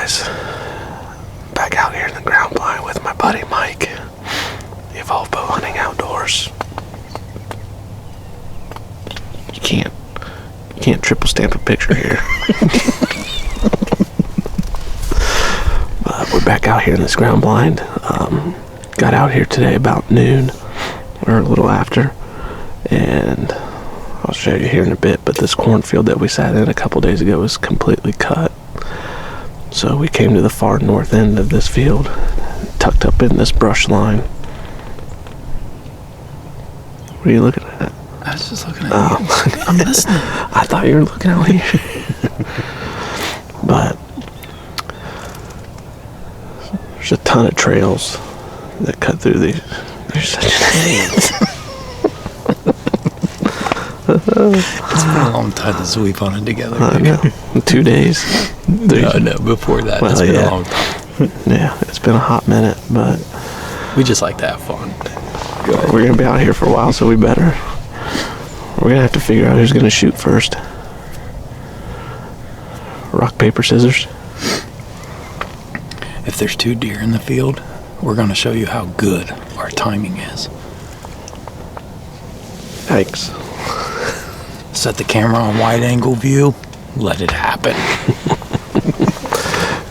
guys. Back out here in the ground blind with my buddy Mike. Evolve Bow Hunting Outdoors. You can't triple stamp a picture here. But we're back out here in this ground blind. Got out here today about noon, or a little after, and I'll show you here in a bit, but this cornfield that we sat in a couple days ago was completely cut. So we came to the far north end of this field, tucked up in this brush line. What are you looking at? I was just looking at you. I'm listening. I thought you were looking out here. But there's a ton of trails that cut through these. You're such an idiot. It's been a long time since we've hunted together. I know. 2 days. No, before that. It's been a long time. Yeah, it's been a hot minute, but we just like to have fun. We're going to be out here for a while, so we better. We're going to have to figure out who's going to shoot first. Rock, paper, scissors. If there's 2 deer in the field, we're going to show you how good our timing is. Thanks. Set the camera on wide angle view. Let it happen.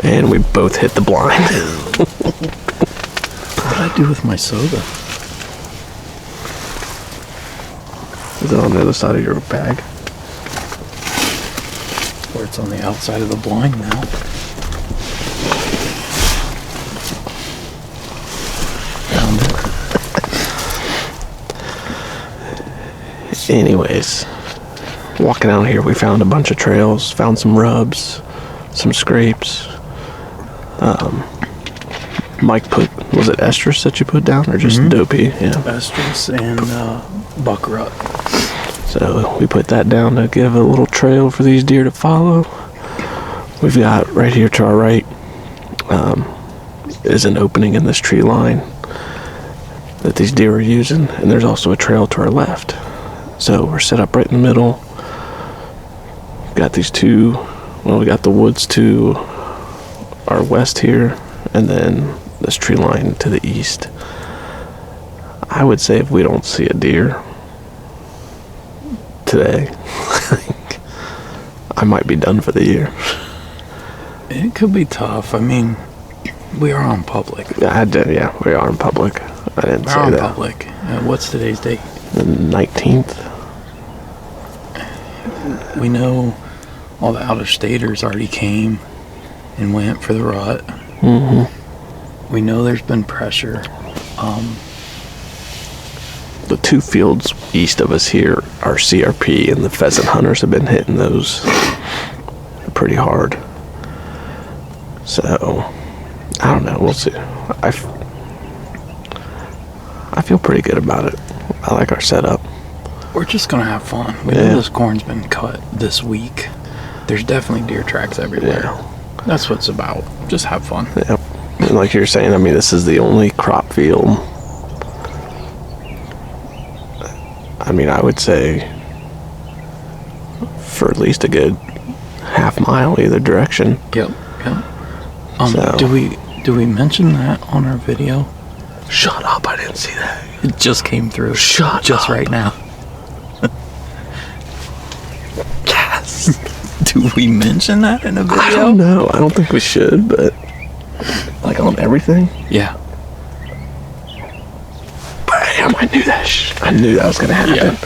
And we both hit the blind. What did I do with my soda? Is it on the other side of your bag? Or it's on the outside of the blind now. Found it. Anyways, walking out here, we found a bunch of trails, found some rubs, some scrapes. Mike was it estrus that you put down, or just dopey? Yeah. Estrus and buckrut. So we put that down to give a little trail for these deer to follow. We've got right here to our right is an opening in this tree line that these deer are using, and there's also a trail to our left. So we're set up right in the middle. We've got these two, we got the woods to our west here, and then this tree line to the east. I would say if we don't see a deer today, I might be done for the year. It could be tough. I mean, we are on public. Yeah, we are in public. I didn't say that. We're on public. What's today's date? The 19th. We know all the out-of-staters already came and went for the rut. We know there's been pressure. The 2 fields east of us here are CRP, and the pheasant hunters have been hitting those pretty hard. So, I don't know. We'll see. I feel pretty good about it. I like our setup. We're just going to have fun. We know this corn's been cut this week. There's definitely deer tracks everywhere. Yeah. That's what it's about. Just have fun. Yeah. And like you're saying, I mean, this is the only crop field. I mean, I would say for at least a good half mile either direction. Yep. So. Do we mention that on our video? Shut up, I didn't see that. It just came through. Shut just up. right now. Yes. Do we mention that in a video? I don't know. I don't think we should, but like on everything. Yeah. Bam! I knew that. I knew that was gonna happen.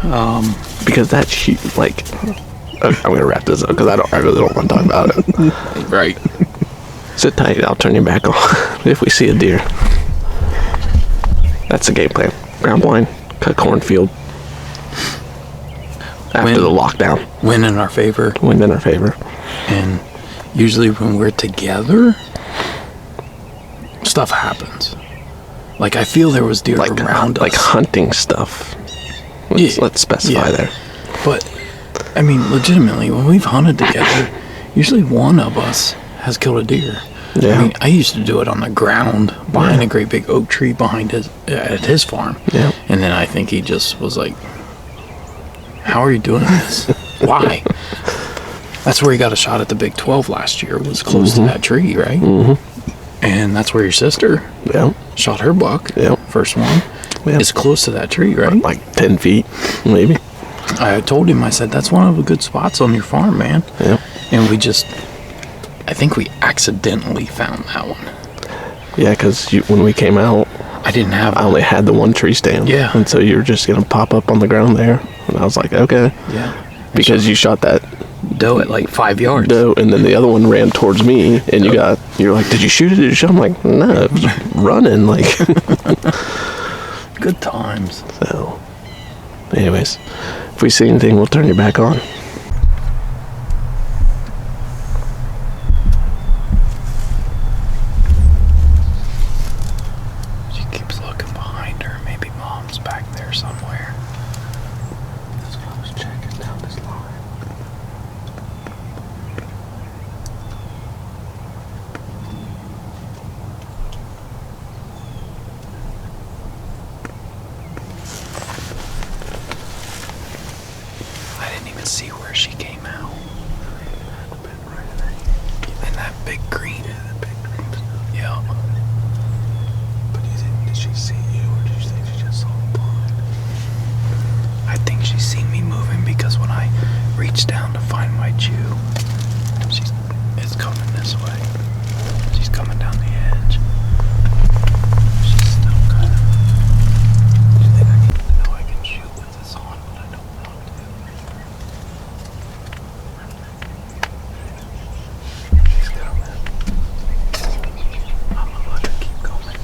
Yeah. Because that's huge. Like, okay, I'm gonna wrap this up because I really don't want to talk about it. Right. Sit tight. I'll turn you back on if we see a deer. That's the game plan. Ground blind, cut cornfield. After the lockdown. Win in our favor. Wind in our favor. And usually when we're together, stuff happens. Like, I feel there was deer around us. Like hunting stuff. Let's specify there. But, I mean, legitimately, when we've hunted together, usually one of us has killed a deer. Yeah. I mean, I used to do it on the ground behind a great big oak tree at his farm. Yeah. And then I think he just was like, how are you doing this? Why? That's where he got a shot at the Big 12 last year, was close to that tree, right? And that's where your sister Yeah. shot her buck. Yeah. First one. Yeah. It's close to that tree, right? Like 10 feet, maybe. I told him, I said, that's one of the good spots on your farm, man. Yeah. And I think we accidentally found that one. Yeah, because when we came out, I didn't have I only had the one tree stand. Yeah. And so you were just going to pop up on the ground there. And I was like, okay. Yeah. Because you shot that Doe at like 5 yards. doe, and then the other one ran towards me, and you're like, did you shoot it? Did you shoot it? I'm like, no, it was running. Like, Good times. so, anyways, if we see anything, we'll turn you back on. She keeps looking behind her. Maybe mom's back there somewhere. That's what I was checking down this line. I didn't even see where she came out. In that big green. Yeah. But did she see you, or did you think she just saw the blind? I think she's seen me moving because when I reached down to find my Jew, it's coming this way. She's coming down the edge. She's still kind of. Do you think I know I can shoot with this on, but I don't want to. She's coming. I'm gonna let her keep going.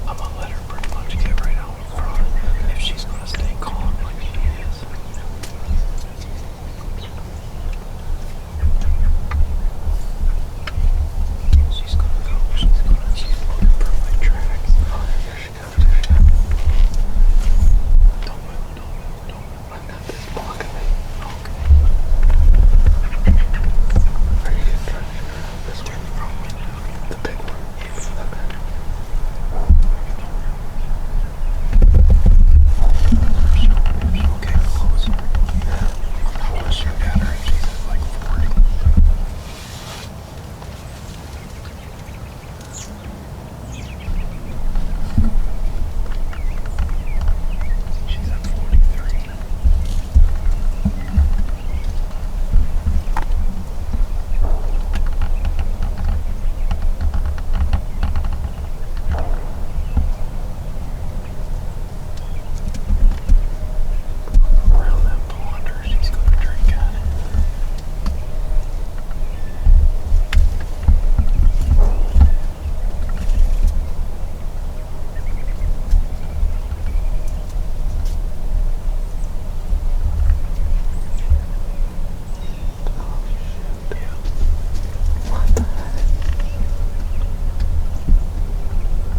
I'm gonna let her pretty much get right out in front if she's gonna stay calm like she is. She's gonna go. She's looking for my tracks. Oh, there she goes. Don't move. I got this blocking me. Okay. Are you getting traction? This one from me now. The big one. Okay, close. I'm not pushing at her. She's at like 40. She's at 43. Around that ponder, she's gonna drink at it.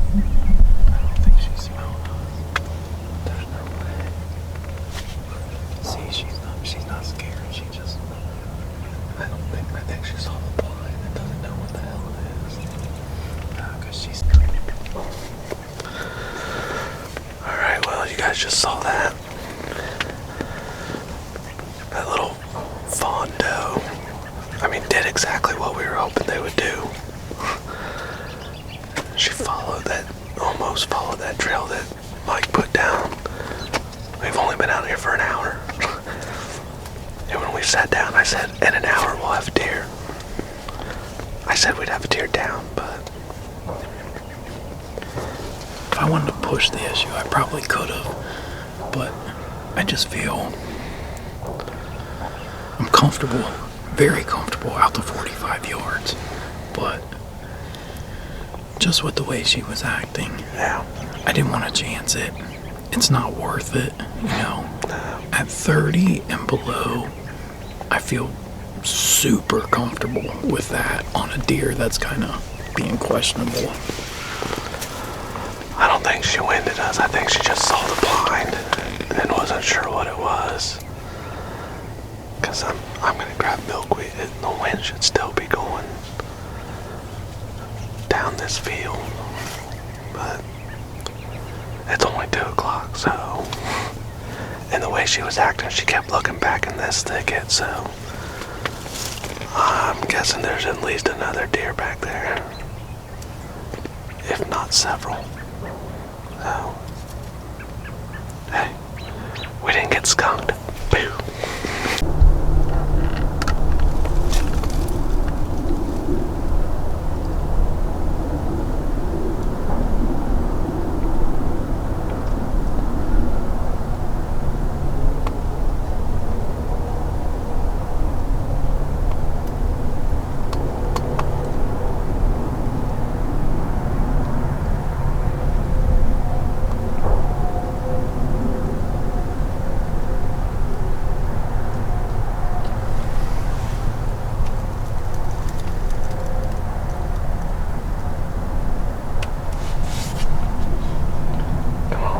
I don't think she smelled us. There's no way. See, she's not scared. She just, I think she saw the blind and doesn't know what the hell it is. Because she's Alright, well, you guys just saw that. That little fawn doe, did exactly what we were hoping they would do. She almost followed that trail that Mike put down. We've only been out here for an hour. And when we sat down, I said, in an hour we'll have deer. I said we'd have a deer down, but If I wanted to push the issue, I probably could have. But I just feel I'm comfortable, very comfortable out to 45 yards. But just with the way she was acting, yeah. I didn't want to chance it. It's not worth it, At 30 and below, I feel super comfortable with that on a deer that's kind of being questionable. I don't think she winded us. I think she just saw the blind and wasn't sure what it was. Because I'm going to grab milkweed. The wind should still be going down this field. But it's only 2 o'clock, so. And the way she was acting, she kept looking back in this thicket, so I'm guessing there's at least another deer back there, if not several. So, hey, we didn't get skunked. Boo.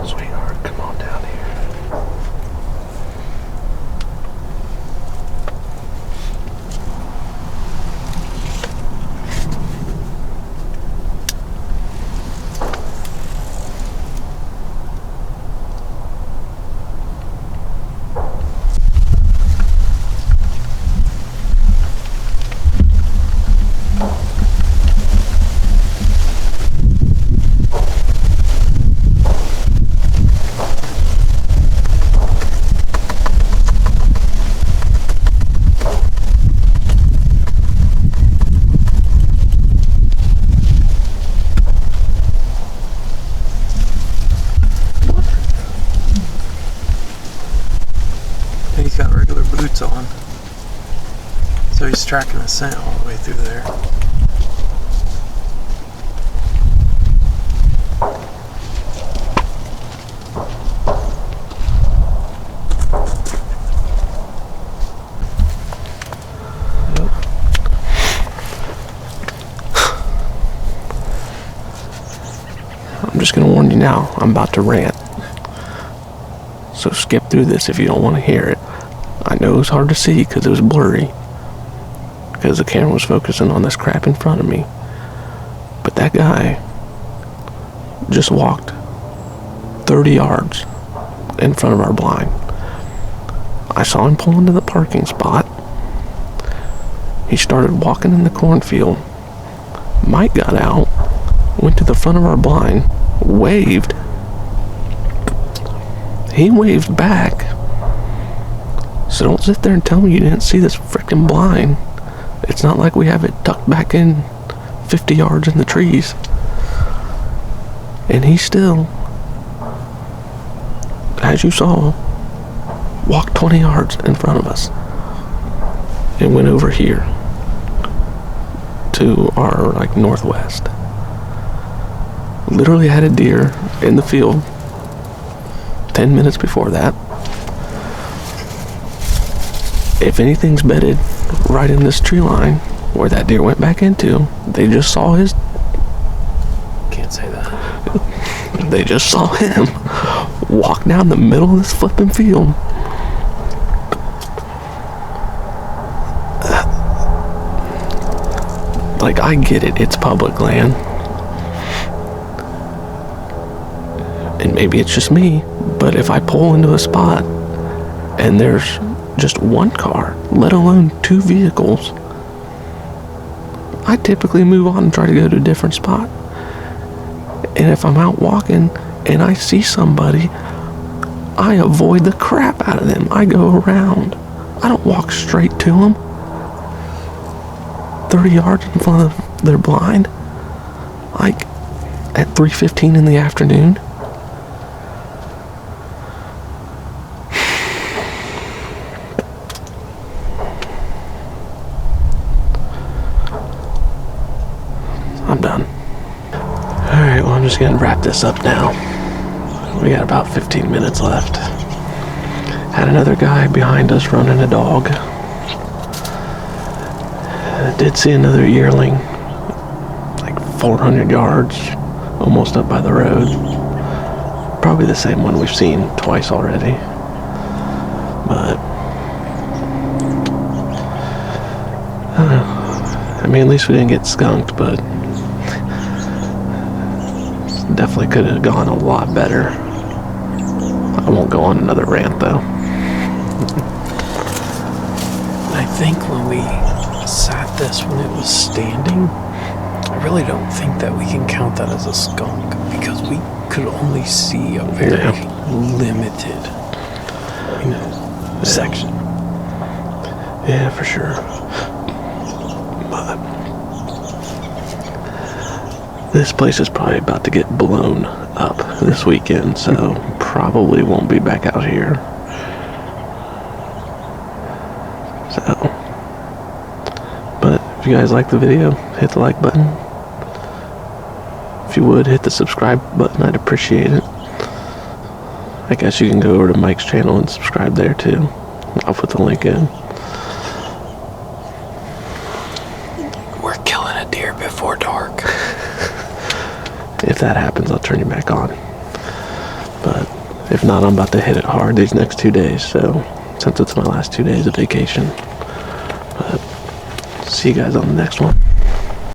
Sweetheart, come on down here. He's got regular boots on. So he's tracking the scent all the way through there. I'm just gonna warn you now, I'm about to rant. So skip through this if you don't want to hear it. I know it was hard to see because it was blurry, because the camera was focusing on this crap in front of me. But that guy just walked 30 yards in front of our blind. I saw him pull into the parking spot. He started walking in the cornfield. Mike got out, went to the front of our blind, waved. He waved back. So don't sit there and tell me you didn't see this frickin' blind. It's not like we have it tucked back in 50 yards in the trees. And he still, as you saw, walked 20 yards in front of us and went over here to our northwest. Literally had a deer in the field 10 minutes before that. If anything's bedded right in this tree line where that deer went back into, they just saw his... Can't say that. They just saw him walk down the middle of this flipping field. I get it, it's public land. And maybe it's just me, but if I pull into a spot and there's just one car, let alone two vehicles, I typically move on and try to go to a different spot. And if I'm out walking and I see somebody, I avoid the crap out of them. I go around. I don't walk straight to them 30 yards in front of their blind, at 3:15 in the afternoon. I'm done. Alright, well, I'm just gonna wrap this up now. We got about 15 minutes left. Had another guy behind us running a dog. Did see another yearling, 400 yards, almost up by the road. Probably the same one we've seen twice already. But, I mean, at least we didn't get skunked, but definitely could have gone a lot better. I won't go on another rant, though. I think when we sat this when it was standing, I really don't think that we can count that as a skunk because we could only see a very limited, section. Yeah, for sure. But this place is probably about to get blown up this weekend, so probably won't be back out here. So, but if you guys like the video, hit the like button. If you would, hit the subscribe button. I'd appreciate it. I guess you can go over to Mike's channel and subscribe there too. I'll put the link in. We're killing a deer before dark. If that happens, I'll turn you back on. But if not, I'm about to hit it hard these next 2 days. So, since it's my last 2 days of vacation. But see you guys on the next one.